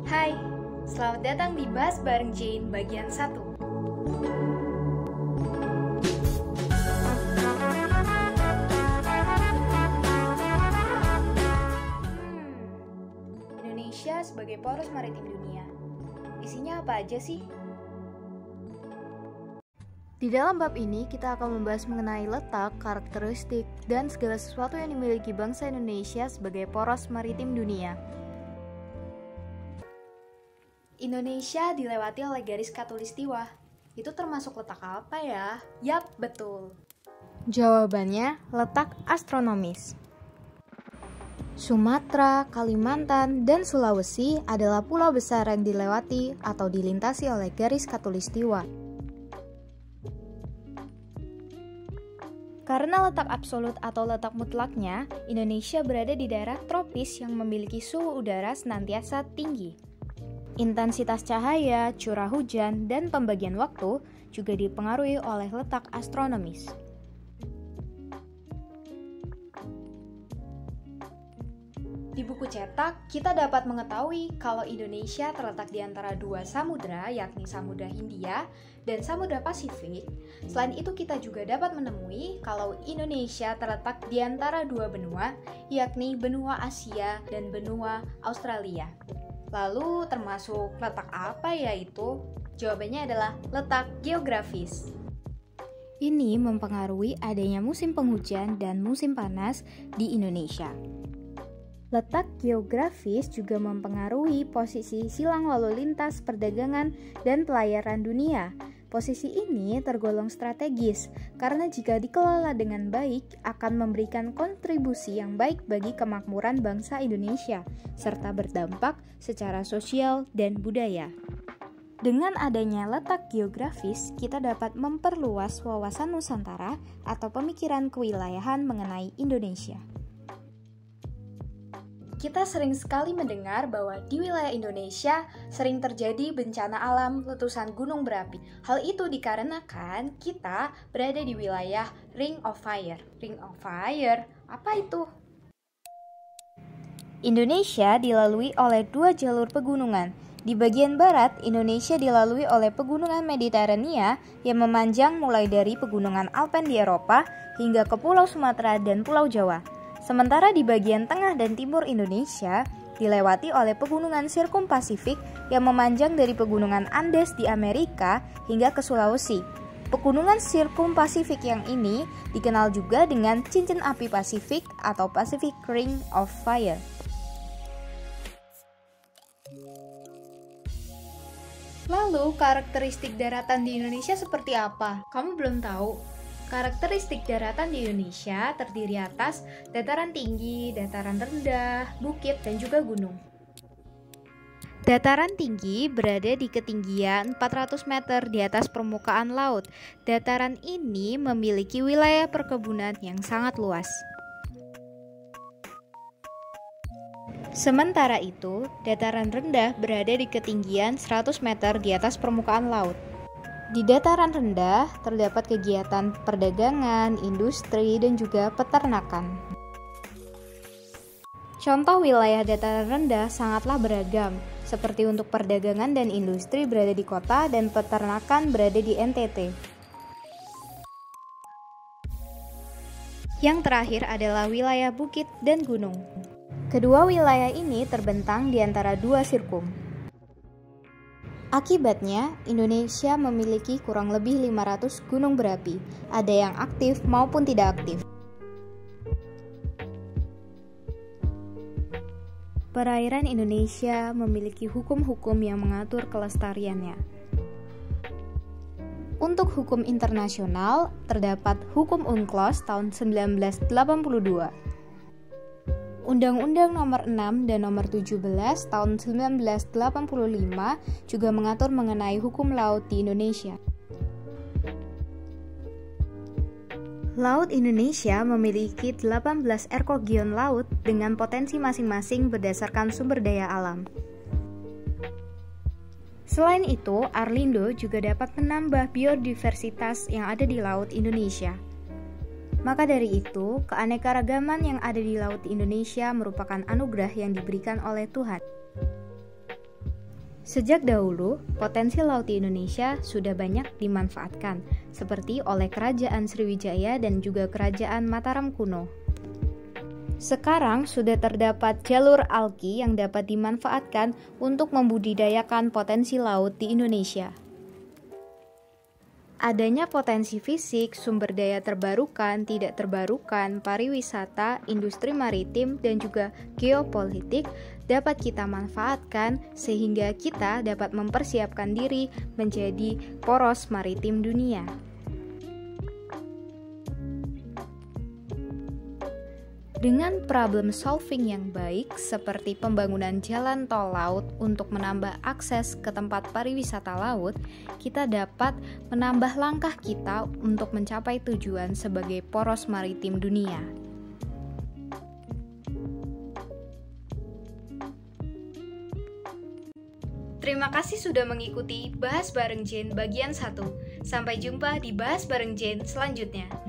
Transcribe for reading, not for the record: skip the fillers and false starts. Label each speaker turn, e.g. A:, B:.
A: Hai, selamat datang di Bahas Bareng Jane bagian 1. Indonesia sebagai poros maritim dunia. Isinya apa aja sih?
B: Di dalam bab ini, kita akan membahas mengenai letak, karakteristik, dan segala sesuatu yang dimiliki bangsa Indonesia sebagai poros maritim dunia.
A: Indonesia dilewati oleh garis khatulistiwa. Itu termasuk letak apa ya? Yap, betul.
B: Jawabannya, letak astronomis. Sumatera, Kalimantan, dan Sulawesi adalah pulau besar yang dilewati atau dilintasi oleh garis khatulistiwa. Karena letak absolut atau letak mutlaknya, Indonesia berada di daerah tropis yang memiliki suhu udara senantiasa tinggi. Intensitas cahaya, curah hujan, dan pembagian waktu juga dipengaruhi oleh letak astronomis.
A: Di buku cetak, kita dapat mengetahui kalau Indonesia terletak di antara dua samudra, yakni Samudra Hindia dan Samudra Pasifik. Selain itu, kita juga dapat menemui kalau Indonesia terletak di antara dua benua, yakni benua Asia dan benua Australia. Lalu, termasuk letak apa ya itu? Jawabannya adalah letak geografis.
B: Ini mempengaruhi adanya musim penghujan dan musim panas di Indonesia. Letak geografis juga mempengaruhi posisi silang lalu lintas perdagangan dan pelayaran dunia. Posisi ini tergolong strategis karena jika dikelola dengan baik akan memberikan kontribusi yang baik bagi kemakmuran bangsa Indonesia serta berdampak secara sosial dan budaya. Dengan adanya letak geografis, kita dapat memperluas wawasan Nusantara atau pemikiran kewilayahan mengenai Indonesia.
A: Kita sering sekali mendengar bahwa di wilayah Indonesia sering terjadi bencana alam letusan gunung berapi. Hal itu dikarenakan kita berada di wilayah Ring of Fire. Ring of Fire, apa itu?
B: Indonesia dilalui oleh dua jalur pegunungan. Di bagian barat, Indonesia dilalui oleh pegunungan Mediterania yang memanjang mulai dari pegunungan Alpen di Eropa hingga ke Pulau Sumatera dan Pulau Jawa. Sementara di bagian tengah dan timur Indonesia dilewati oleh pegunungan Sirkumpasifik yang memanjang dari pegunungan Andes di Amerika hingga ke Sulawesi. Pegunungan Sirkumpasifik yang ini dikenal juga dengan cincin api Pasifik atau Pacific Ring of Fire.
A: Lalu, karakteristik daratan di Indonesia seperti apa? Kamu belum tahu? Karakteristik daratan di Indonesia terdiri atas dataran tinggi, dataran rendah, bukit, dan juga gunung.
B: Dataran tinggi berada di ketinggian 400 meter di atas permukaan laut. Dataran ini memiliki wilayah perkebunan yang sangat luas. Sementara itu, dataran rendah berada di ketinggian 100 meter di atas permukaan laut. Di dataran rendah terdapat kegiatan perdagangan, industri, dan juga peternakan. Contoh wilayah dataran rendah sangatlah beragam, seperti untuk perdagangan dan industri berada di kota dan peternakan berada di NTT. Yang terakhir adalah wilayah bukit dan gunung. Kedua wilayah ini terbentang di antara dua sirkum. Akibatnya, Indonesia memiliki kurang lebih 500 gunung berapi, ada yang aktif maupun tidak aktif. Perairan Indonesia memiliki hukum-hukum yang mengatur kelestariannya. Untuk hukum internasional, terdapat Hukum UNCLOS tahun 1982. Undang-Undang Nomor 6 dan Nomor 17 tahun 1985 juga mengatur mengenai hukum laut di Indonesia. Laut Indonesia memiliki 18 ekoregion laut dengan potensi masing-masing berdasarkan sumber daya alam. Selain itu, Arlindo juga dapat menambah biodiversitas yang ada di laut Indonesia. Maka dari itu, keanekaragaman yang ada di laut Indonesia merupakan anugerah yang diberikan oleh Tuhan. Sejak dahulu, potensi laut di Indonesia sudah banyak dimanfaatkan, seperti oleh Kerajaan Sriwijaya dan juga Kerajaan Mataram kuno. Sekarang sudah terdapat jalur alki yang dapat dimanfaatkan untuk membudidayakan potensi laut di Indonesia. Adanya potensi fisik, sumber daya terbarukan, tidak terbarukan, pariwisata, industri maritim, dan juga geopolitik dapat kita manfaatkan sehingga kita dapat mempersiapkan diri menjadi poros maritim dunia. Dengan problem solving yang baik seperti pembangunan jalan tol laut untuk menambah akses ke tempat pariwisata laut, kita dapat menambah langkah kita untuk mencapai tujuan sebagai poros maritim dunia.
A: Terima kasih sudah mengikuti Bahas Bareng Jen bagian 1. Sampai jumpa di Bahas Bareng Jen selanjutnya.